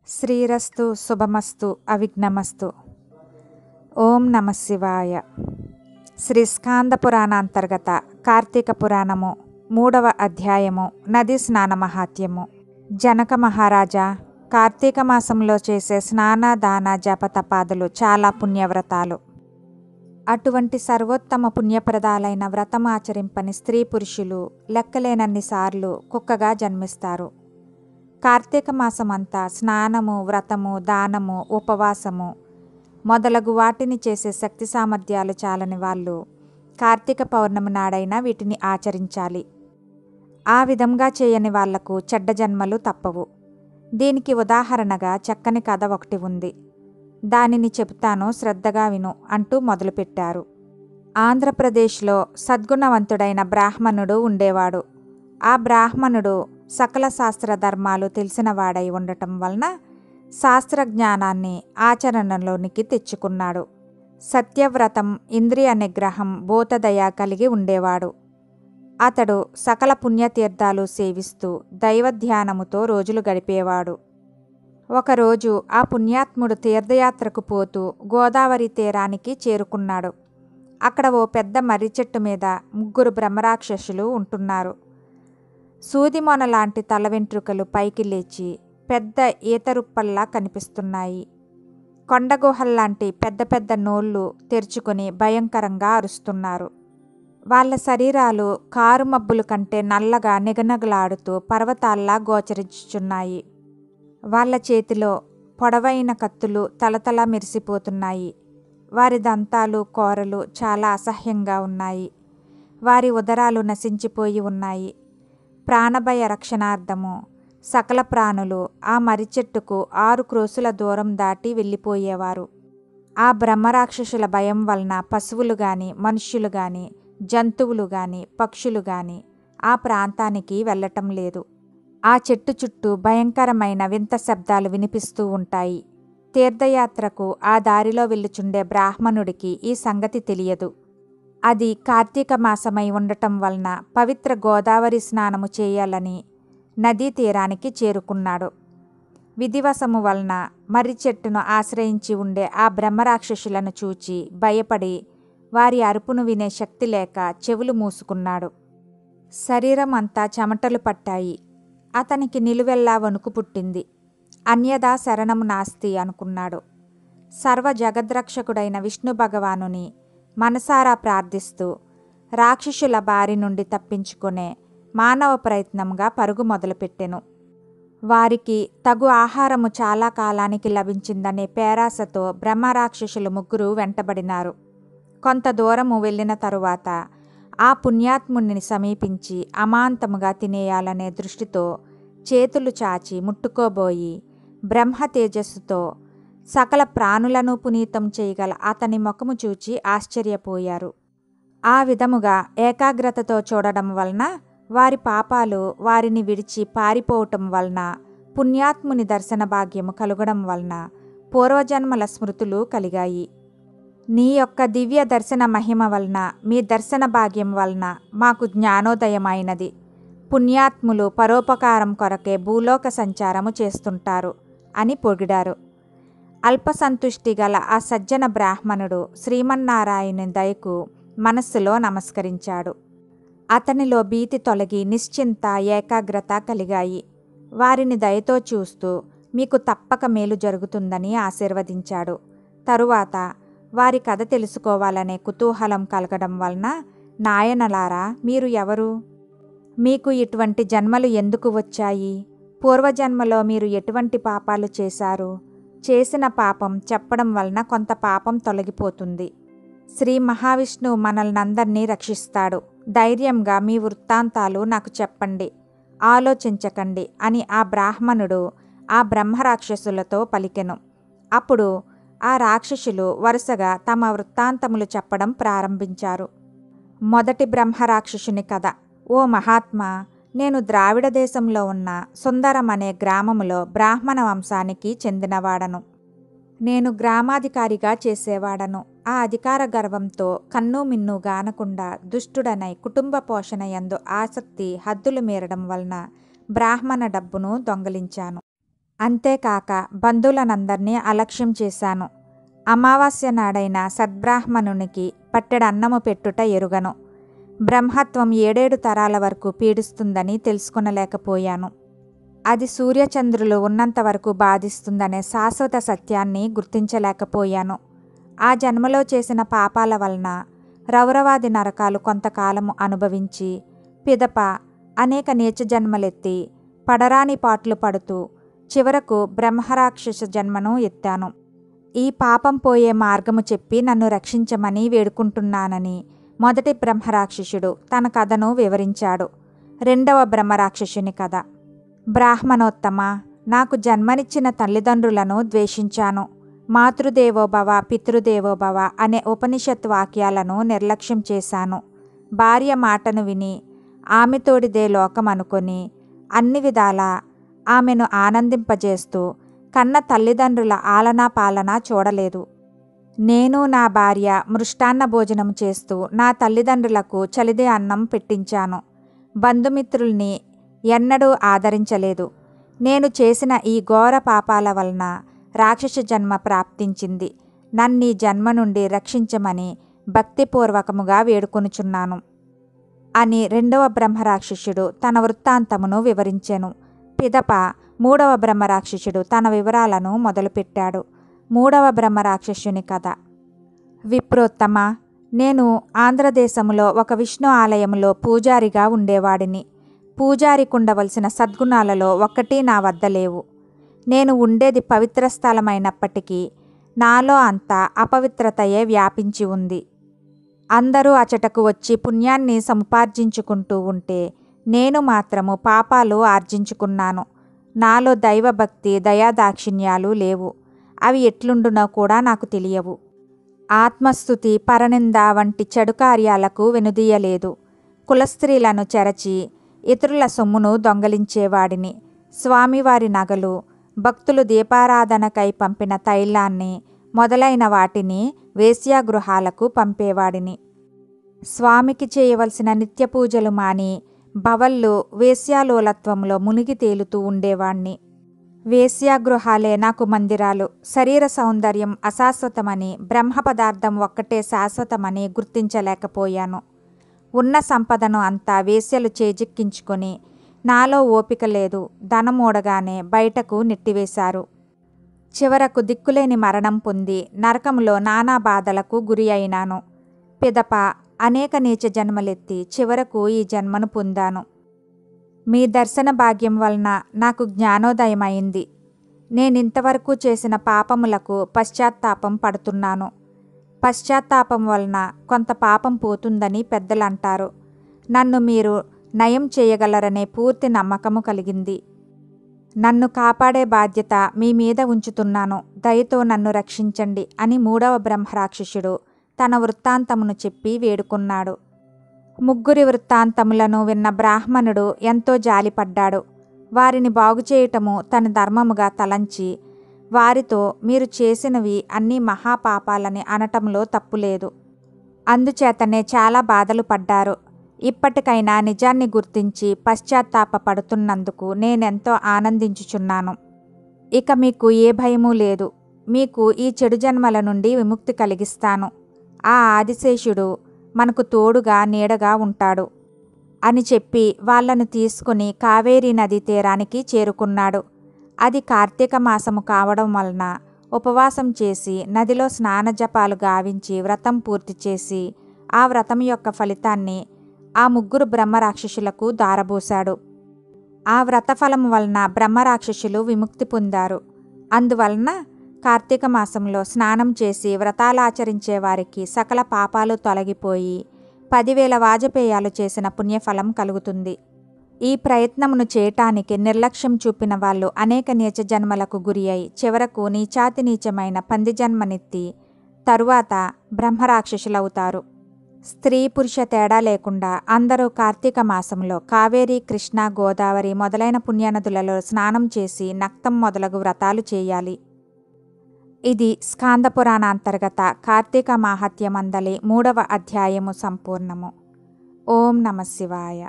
శ్రీరస్తు శుభమస్తు అవిఘ్నమస్తు. ఓం నమ శివాయ. శ్రీ స్కాంద పురాణాంతర్గత కార్తీక పురాణము 3వ అధ్యాయము నదీ స్నాన మహాత్యము. జనక మహారాజా, కార్తీక మాసంలో చేసే స్నాన దాన జప తపాదులు చాలా పుణ్యవ్రతాలు. అటువంటి సర్వోత్తమ పుణ్యప్రదాలైన వ్రతం ఆచరింపని స్త్రీ పురుషులు లెక్కలేనన్ని సార్లు కుక్కగా జన్మిస్తారు. కార్తీక మాసమంతా స్నానము, వ్రతము, దానము, ఉపవాసము మొదలగు వాటిని చేసే శక్తి సామర్థ్యాలు చాలని వాళ్ళు కార్తీక పౌర్ణమి నాడైనా వీటిని ఆచరించాలి. ఆ విధంగా చేయని వాళ్లకు చెడ్డ జన్మలు తప్పవు. దీనికి ఉదాహరణగా చక్కని కథ ఒకటి ఉంది. దానిని చెబుతాను, శ్రద్ధగా విను అంటూ మొదలుపెట్టారు. ఆంధ్రప్రదేశ్లో సద్గుణవంతుడైన బ్రాహ్మణుడు ఉండేవాడు. ఆ బ్రాహ్మణుడు సకల శాస్త్ర ధర్మాలు తెలిసినవాడై ఉండటం వలన శాస్త్రజ్ఞానాన్ని ఆచరణలోనికి తెచ్చుకున్నాడు. సత్యవ్రతం, ఇంద్రియ నిగ్రహం, భూతదయ కలిగి ఉండేవాడు. అతడు సకల పుణ్యతీర్థాలు సేవిస్తూ దైవధ్యానముతో రోజులు గడిపేవాడు. ఒకరోజు ఆ పుణ్యాత్ముడు తీర్థయాత్రకు పోతూ గోదావరి తీరానికి చేరుకున్నాడు. అక్కడ ఓ పెద్ద మర్రి చెట్టు మీద 3 బ్రహ్మరాక్షసులు ఉంటున్నారు. సూదిమొన లాంటి తల వెంట్రుకలు పైకి లేచి పెద్ద ఈతరుప్పల్లా కనిపిస్తున్నాయి. కొండగుహల్లాంటి పెద్ద పెద్ద నోళ్ళు తెరుచుకొని భయంకరంగా అరుస్తున్నారు. వాళ్ళ శరీరాలు కారు మబ్బుల కంటే నల్లగా నిగనగలాడుతూ పర్వతాల్లా గోచరించుచున్నాయి. వాళ్ళ చేతిలో పొడవైన కత్తులు తలతలా మెరిసిపోతున్నాయి. వారి దంతాలు, కోరలు చాలా అసహ్యంగా ఉన్నాయి. వారి ఉదరాలు నశించిపోయి ఉన్నాయి. ప్రాణభయ రక్షణార్థము సకల ప్రాణులు ఆ మర్రి చెట్టుకు 6 క్రోసుల దూరం దాటి వెళ్ళిపోయేవారు. ఆ బ్రహ్మరాక్షసుల భయం వలన పశువులు గాని, మనుష్యులు గాని, జంతువులు గాని, పక్షులు గాని ఆ ప్రాంతానికి వెళ్ళటం లేదు. ఆ చెట్టు చుట్టూ భయంకరమైన వింత శబ్దాలు వినిపిస్తూ ఉంటాయి. తీర్థయాత్రకు ఆ దారిలో వెళ్ళుచుండే బ్రాహ్మణుడికి ఈ సంగతి తెలియదు. అది కార్తీక మాసమై ఉండటం వలన పవిత్ర గోదావరి స్నానము చేయాలని నదీ తీరానికి చేరుకున్నాడు. విధివశము వలన మర్రి చెట్టును ఆశ్రయించి ఉండే ఆ బ్రహ్మరాక్షసులను చూచి భయపడి వారి అరుపును వినే శక్తి లేక చెవులు మూసుకున్నాడు. శరీరం అంతా చెమటలు పట్టాయి. అతనికి నిలువెల్లా వణుకు పుట్టింది. అన్యదా శరణము నాస్తి అనుకున్నాడు. సర్వ జగద్రక్షకుడైన విష్ణు భగవానుని మనసారా ప్రార్థిస్తూ రాక్షసుల బారి నుండి తప్పించుకునే మానవ ప్రయత్నంగా పరుగు మొదలుపెట్టెను. వారికి తగు ఆహారము చాలా కాలానికి లభించిందనే పేరాసతో బ్రహ్మరాక్షసులు 3 వెంటబడినారు. కొంత దూరము వెళ్ళిన తరువాత ఆ పుణ్యాత్ముని సమీపించి అమాంతముగా తినేయాలనే దృష్టితో చేతులు చాచి ముట్టుకోబోయి బ్రహ్మ తేజస్సుతో సకల ప్రాణులను పునీతం చేయగల అతని ముఖము చూచి ఆశ్చర్యపోయారు. ఆ విధముగా ఏకాగ్రతతో చూడడం వలన వారి పాపాలు వారిని విడిచి పారిపోవటం వలన పుణ్యాత్ముని దర్శన భాగ్యము కలుగడం వలన పూర్వజన్మల స్మృతులు కలిగాయి. నీ యొక్క దివ్య దర్శన మహిమ వలన, మీ దర్శన భాగ్యం వలన మాకు జ్ఞానోదయమైనది. పుణ్యాత్ములు పరోపకారం కొరకే భూలోక సంచారము చేస్తుంటారు అని పొగిడారు. అల్పసంతుష్టి గల ఆ సజ్జన బ్రాహ్మణుడు శ్రీమన్నారాయణుని దయకు మనస్సులో నమస్కరించాడు. అతనిలో భీతి తొలగి నిశ్చింత, ఏకాగ్రత కలిగాయి. వారిని దయతో చూస్తూ మీకు తప్పక మేలు జరుగుతుందని ఆశీర్వదించాడు. తరువాత వారి కథ తెలుసుకోవాలనే కుతూహలం కలగడం వలన, నాయనలారా, మీరు ఎవరు? మీకు ఇటువంటి జన్మలు ఎందుకు వచ్చాయి? పూర్వజన్మలో మీరు ఎటువంటి పాపాలు చేశారు? చేసిన పాపం చెప్పడం వలన కొంత పాపం తొలగిపోతుంది. శ్రీ మహావిష్ణువు మనల్నందరినీ రక్షిస్తాడు. ధైర్యంగా మీ వృత్తాంతాలు నాకు చెప్పండి, ఆలోచించకండి అని ఆ బ్రాహ్మణుడు ఆ బ్రహ్మరాక్షసులతో పలికెను. అప్పుడు ఆ రాక్షసులు వరుసగా తమ వృత్తాంతములు చెప్పడం ప్రారంభించారు. మొదటి బ్రహ్మరాక్షసుని కథ. ఓ మహాత్మా, నేను ద్రావిడ దేశంలో ఉన్న సుందరం అనే గ్రామములో బ్రాహ్మణ వంశానికి చెందినవాడను. నేను గ్రామాధికారిగా చేసేవాడను. ఆ అధికార గర్వంతో కన్ను మిన్ను గానకుండా దుష్టుడనై కుటుంబ పోషణ యందు ఆసక్తి హద్దులు మీరడం వలన బ్రాహ్మణ డబ్బును దొంగలించాను. అంతేకాక బంధువులనందరినీ అలక్ష్యం చేశాను. అమావాస్య నాడైన సద్బ్రాహ్మణునికి పట్టెడన్నము పెట్టుట ఎరుగను. బ్రహ్మత్వం 7 తరాల వరకు పీడిస్తుందని తెలుసుకొనలేకపోయాను. అది సూర్యచంద్రులు ఉన్నంత వరకు బాధిస్తుందనే శాశ్వత సత్యాన్ని గుర్తించలేకపోయాను. ఆ జన్మలో చేసిన పాపాల వలన రౌరవాది నరకాలు కొంతకాలము అనుభవించి పిదప అనేక నీచ జన్మలెత్తి పడరాని పాట్లు పడుతూ చివరకు బ్రహ్మరాక్షస జన్మను ఎత్తాను. ఈ పాపం పోయే మార్గము చెప్పి నన్ను రక్షించమని వేడుకుంటున్నానని మొదటి బ్రహ్మరాక్షసుడు తన కథను వివరించాడు. రెండవ బ్రహ్మరాక్షసుని కథ. బ్రాహ్మణోత్తమ, నాకు జన్మనిచ్చిన తల్లిదండ్రులను ద్వేషించాను. మాతృదేవోభవ పితృదేవోభవ అనే ఉపనిషత్ వాక్యాలను నిర్లక్ష్యం చేశాను. భార్య మాటను విని ఆమెతోడిదే లోకం అనుకొని అన్ని విధాలా ఆమెను ఆనందింపజేస్తూ కన్న తల్లిదండ్రుల ఆలనా పాలన చూడలేదు. నేను నా భార్య మృష్టాన్న భోజనం చేస్తూ నా తల్లిదండ్రులకు చలిదే అన్నం పెట్టించాను. బంధుమిత్రుల్ని ఎన్నడూ ఆదరించలేదు. నేను చేసిన ఈ ఘోర పాపాల వలన రాక్షస జన్మ ప్రాప్తించింది. నన్నీ జన్మ నుండి రక్షించమని భక్తిపూర్వకముగా వేడుకొనుచున్నాను అని రెండవ బ్రహ్మరాక్షసుడు తన వృత్తాంతమును వివరించెను. పిదప మూడవ బ్రహ్మరాక్షసుడు తన వివరాలను మొదలుపెట్టాడు. మూడవ బ్రహ్మరాక్షసుని కథ. విప్రోత్తమ, నేను ఆంధ్రదేశంలో ఒక విష్ణు ఆలయంలో పూజారిగా ఉండేవాడిని. పూజారికి ఉండవలసిన సద్గుణాలలో ఒక్కటి నా వద్ద లేవు. నేను ఉండేది పవిత్ర స్థలమైనప్పటికీ నాలో అంతా అపవిత్రతయే వ్యాపించి ఉంది. అందరూ అచటకు వచ్చి పుణ్యాన్ని సముపార్జించుకుంటూ ఉంటే నేను మాత్రము పాపాలు ఆర్జించుకున్నాను. నాలో దైవభక్తి దయాదాక్షిణ్యాలు లేవు. అవి ఎట్లుండునో కూడా నాకు తెలియవు. ఆత్మస్థుతి పరనింద వంటి చెడు కార్యాలకు వెనుదీయలేదు. కులస్త్రీలను చెరచి ఇతరుల సొమ్మును దొంగలించేవాడిని. స్వామివారి నగలు, భక్తులు దీపారాధనకై పంపిన తైలాన్ని మొదలైన వాటిని వేశ్యాగృహాలకు పంపేవాడిని. స్వామికి చేయవలసిన నిత్య పూజలు మాని భవళ్ళు వేశ్యాలోలత్వంలో మునిగి తేలుతూ ఉండేవాణ్ణి. వేశ్యాగృహాలే నాకు మందిరాలు. శరీర సౌందర్యం అశాశ్వతమని, బ్రహ్మ పదార్థం ఒక్కటే శాశ్వతమని గుర్తించలేకపోయాను. ఉన్న సంపదను అంతా వేశ్యలు చేజిక్కించుకొని నాలో ఓపిక లేదు, ధనమూడగానే బయటకు నెట్టివేశారు. చివరకు దిక్కులేని మరణం పొంది నరకంలో నానా బాధలకు గురి అయినాను. పిదప అనేక నీచ జన్మలెత్తి చివరకు ఈ జన్మను పొందాను. మీ దర్శన భాగ్యం వలన నాకు జ్ఞానోదయమైంది. నేనింతవరకు చేసిన పాపములకు పశ్చాత్తాపం పడుతున్నాను. పశ్చాత్తాపం వలన కొంత పాపం పోతుందని పెద్దలంటారు. నన్ను మీరు నయం చేయగలరనే పూర్తి నమ్మకము కలిగింది. నన్ను కాపాడే బాధ్యత మీ మీద ఉంచుతున్నాను. దయతో నన్ను రక్షించండి అని మూడవ బ్రహ్మరాక్షసుడు తన వృత్తాంతమును చెప్పి వేడుకున్నాడు. ముగ్గురి వృత్తాంతములను విన్న బ్రాహ్మణుడు ఎంతో జాలిపడ్డాడు. వారిని బాగుచేయటము తన ధర్మముగా తలంచి వారితో మీరు చేసినవి అన్నీ మహాపాపాలని అనటంలో తప్పులేదు. అందుచేతనే చాలా బాధలు పడ్డారు. ఇప్పటికైనా నిజాన్ని గుర్తించి పశ్చాత్తాపపడుతున్నందుకు నేనెంతో ఆనందించుచున్నాను. ఇక మీకు ఏ భయమూ లేదు. మీకు ఈ చెడు జన్మల నుండి విముక్తి కలిగిస్తాను. ఆ ఆదిశేషుడు మనకు తోడుగా నీడగా ఉంటాడు అని చెప్పి వాళ్లను తీసుకుని కావేరీ నదీ తీరానికి చేరుకున్నాడు. అది కార్తీక మాసము కావడం వలన ఉపవాసం చేసి నదిలో స్నానజపాలు గావించి వ్రతం పూర్తి చేసి ఆ వ్రతం యొక్క ఫలితాన్ని ఆ ముగ్గురు బ్రహ్మరాక్షసులకు దారబోశాడు. ఆ వ్రతఫలం వలన బ్రహ్మరాక్షసులు విముక్తి పొందారు. అందువలన కార్తీక మాసంలో స్నానం చేసి వ్రతాలాచరించే వారికి సకల పాపాలు తొలగిపోయి 10,000 వాజపేయాలు చేసిన పుణ్యఫలం కలుగుతుంది. ఈ ప్రయత్నమును చేయటానికి నిర్లక్ష్యం చూపిన వాళ్ళు అనేక నీచ జన్మలకు గురి అయి చివరకు నీచాతి నీచమైన పంది జన్మనెత్తి తరువాత బ్రహ్మరాక్షసులవుతారు. స్త్రీ పురుష తేడా లేకుండా అందరూ కార్తీక మాసంలో కావేరి, కృష్ణ, గోదావరి మొదలైన పుణ్యనదులలో స్నానం చేసి నక్తం మొదలగు వ్రతాలు చేయాలి. ఇది స్కాంద పురాణాంతర్గత కార్తీక మాహాత్మ్యమందలి 3వ అధ్యాయము సంపూర్ణము. ఓం నమః శివాయ.